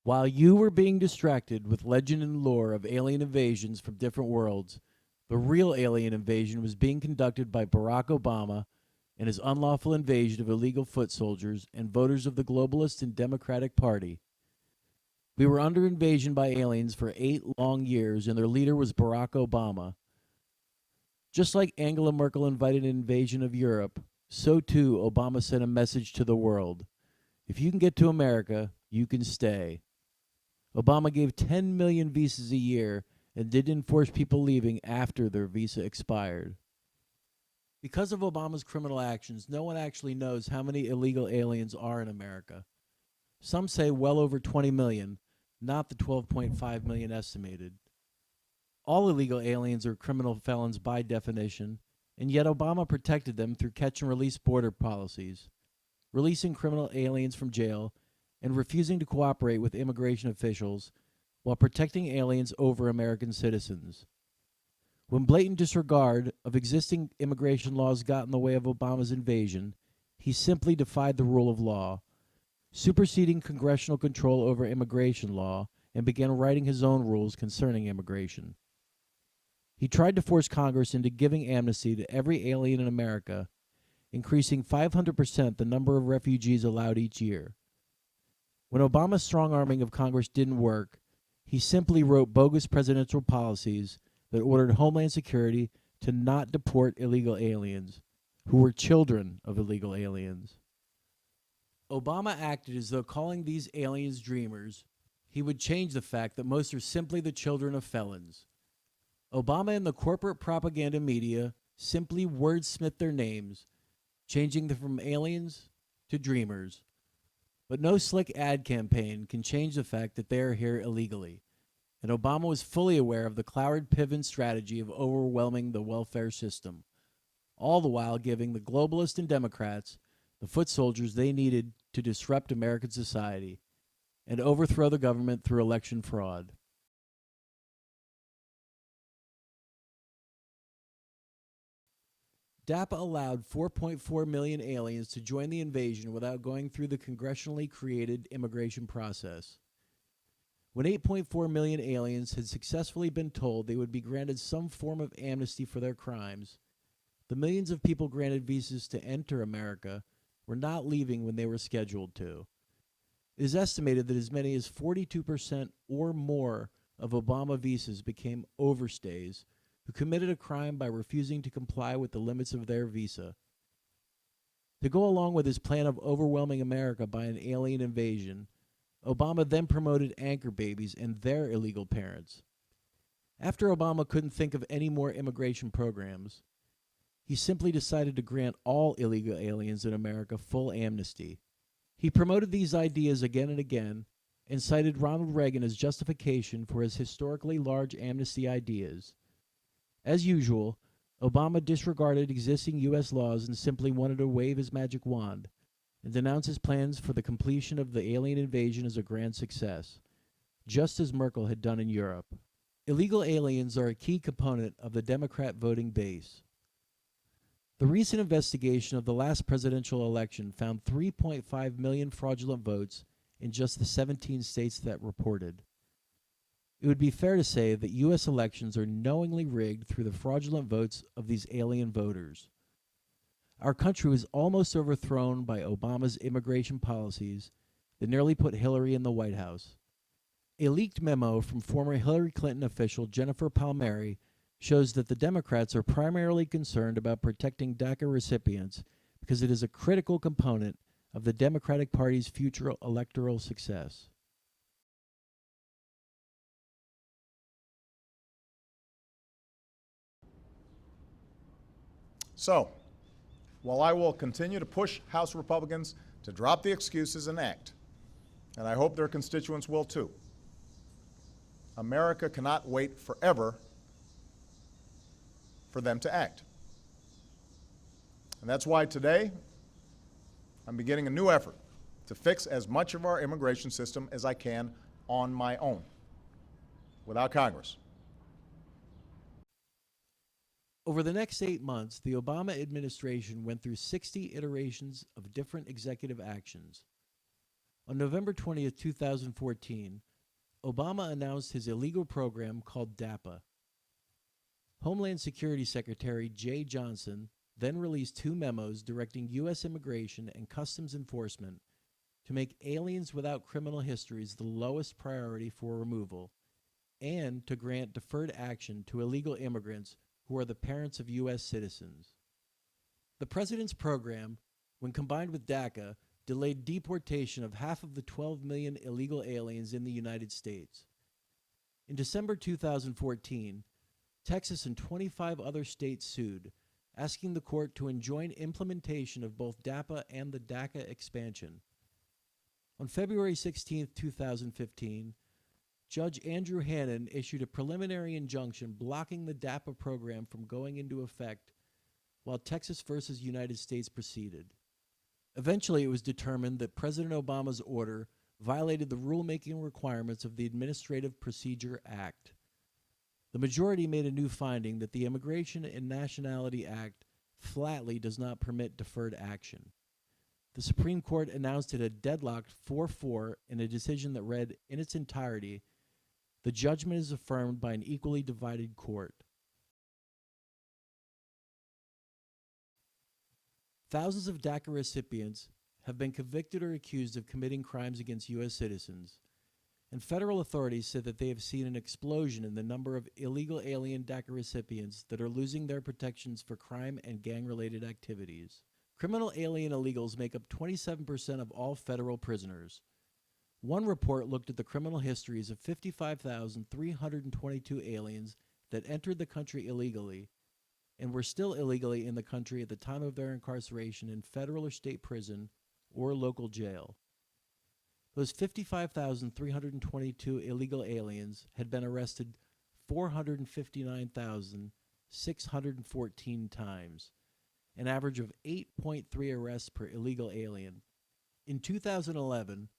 While you were being distracted with legend and lore of alien invasions from different worlds, the real alien invasion was being conducted by Barack Obama and his unlawful invasion of illegal foot soldiers and voters of the globalist and Democratic Party. We were under invasion by aliens for 8 long years, and their leader was Barack Obama. Just like Angela Merkel invited an invasion of Europe, so too Obama sent a message to the world. If you can get to America, you can stay. Obama gave 10 million visas a year and didn't force people leaving after their visa expired. Because of Obama's criminal actions, no one actually knows how many illegal aliens are in America. Some say well over 20 million, not the 12.5 million estimated. All illegal aliens are criminal felons by definition, and yet Obama protected them through catch and release border policies, releasing criminal aliens from jail and refusing to cooperate with immigration officials while protecting aliens over American citizens. When blatant disregard of existing immigration laws got in the way of Obama's invasion, he simply defied the rule of law, superseding congressional control over immigration law, and began writing his own rules concerning immigration. He tried to force Congress into giving amnesty to every alien in America, increasing 500% the number of refugees allowed each year. When Obama's strong-arming of Congress didn't work, he simply wrote bogus presidential policies that ordered Homeland Security to not deport illegal aliens, who were children of illegal aliens. Obama acted as though calling these aliens dreamers, he would change the fact that most are simply the children of felons. Obama and the corporate propaganda media simply wordsmith their names, changing them from aliens to dreamers. But no slick ad campaign can change the fact that they are here illegally, and Obama was fully aware of the Cloward Piven strategy of overwhelming the welfare system, all the while giving the globalists and Democrats the foot soldiers they needed to disrupt American society and overthrow the government through election fraud. DAPA allowed 4.4 million aliens to join the invasion without going through the congressionally created immigration process. When 8.4 million aliens had successfully been told they would be granted some form of amnesty for their crimes, the millions of people granted visas to enter America were not leaving when they were scheduled to. It is estimated that as many as 42% or more of Obama visas became overstays who committed a crime by refusing to comply with the limits of their visa. To go along with his plan of overwhelming America by an alien invasion, Obama then promoted anchor babies and their illegal parents. After Obama couldn't think of any more immigration programs, he simply decided to grant all illegal aliens in America full amnesty. He promoted these ideas again and again and cited Ronald Reagan as justification for his historically large amnesty ideas. As usual, Obama disregarded existing U.S. laws and simply wanted to wave his magic wand and denounce his plans for the completion of the alien invasion as a grand success, just as Merkel had done in Europe. Illegal aliens are a key component of the Democrat voting base. The recent investigation of the last presidential election found 3.5 million fraudulent votes in just the 17 states that reported. It would be fair to say that U.S. elections are knowingly rigged through the fraudulent votes of these alien voters. Our country was almost overthrown by Obama's immigration policies that nearly put Hillary in the White House. A leaked memo from former Hillary Clinton official Jennifer Palmieri shows that the Democrats are primarily concerned about protecting DACA recipients because it is a critical component of the Democratic Party's future electoral success. So, while I will continue to push House Republicans to drop the excuses and act, and I hope their constituents will too, America cannot wait forever for them to act. And that's why today I'm beginning a new effort to fix as much of our immigration system as I can on my own, without Congress. Over the next 8 months, the Obama administration went through 60 iterations of different executive actions. On November 20th, 2014, Obama announced his illegal program called DAPA. Homeland Security Secretary Jay Johnson then released 2 memos directing U.S. Immigration and Customs Enforcement to make aliens without criminal histories the lowest priority for removal, and to grant deferred action to illegal immigrants who are the parents of U.S. citizens. The president's program, when combined with DACA, delayed deportation of half of the 12 million illegal aliens in the United States. In December 2014, Texas and 25 other states sued, asking the court to enjoin implementation of both DAPA and the DACA expansion. On February 16, 2015, Judge Andrew Hannon issued a preliminary injunction blocking the DAPA program from going into effect while Texas versus United States proceeded. Eventually, it was determined that President Obama's order violated the rulemaking requirements of the Administrative Procedure Act. The majority made a new finding that the Immigration and Nationality Act flatly does not permit deferred action. The Supreme Court announced it had deadlocked 4-4 in a decision that read, in its entirety, "The judgment is affirmed by an equally divided court." Thousands of DACA recipients have been convicted or accused of committing crimes against U.S. citizens, and federal authorities said that they have seen an explosion in the number of illegal alien DACA recipients that are losing their protections for crime and gang-related activities. Criminal alien illegals make up 27% of all federal prisoners. One report looked at the criminal histories of 55,322 aliens that entered the country illegally and were still illegally in the country at the time of their incarceration in federal or state prison or local jail. Those 55,322 illegal aliens had been arrested 459,614 times, an average of 8.3 arrests per illegal alien. In 2011,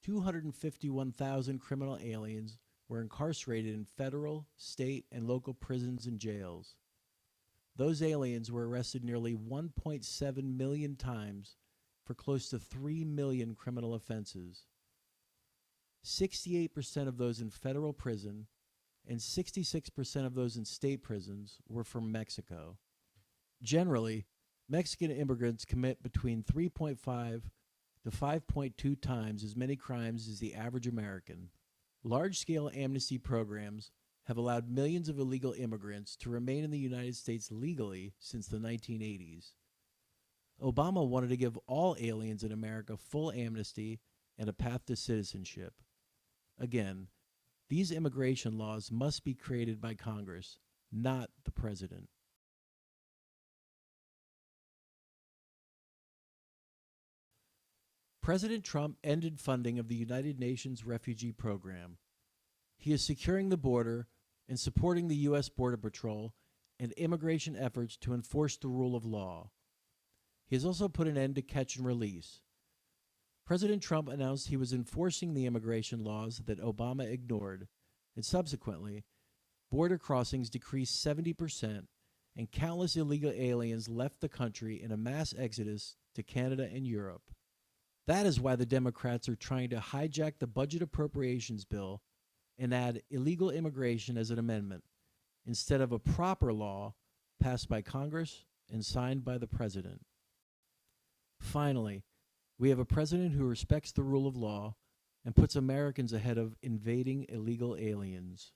251,000 criminal aliens were incarcerated in federal, state, and local prisons and jails. Those aliens were arrested nearly 1.7 million times for close to 3 million criminal offenses. 68% of those in federal prison and 66% of those in state prisons were from Mexico. Generally, Mexican immigrants commit between 3.5 to 5.2 times as many crimes as the average American. Large-scale amnesty programs have allowed millions of illegal immigrants to remain in the United States legally since the 1980s. Obama wanted to give all aliens in America full amnesty and a path to citizenship. Again, these immigration laws must be created by Congress, not the president. President Trump ended funding of the United Nations Refugee Program. He is securing the border and supporting the U.S. Border Patrol and immigration efforts to enforce the rule of law. He has also put an end to catch and release. President Trump announced he was enforcing the immigration laws that Obama ignored, and subsequently, border crossings decreased 70%, and countless illegal aliens left the country in a mass exodus to Canada and Europe. That is why the Democrats are trying to hijack the budget appropriations bill and add illegal immigration as an amendment, instead of a proper law passed by Congress and signed by the President. Finally, we have a president who respects the rule of law and puts Americans ahead of invading illegal aliens.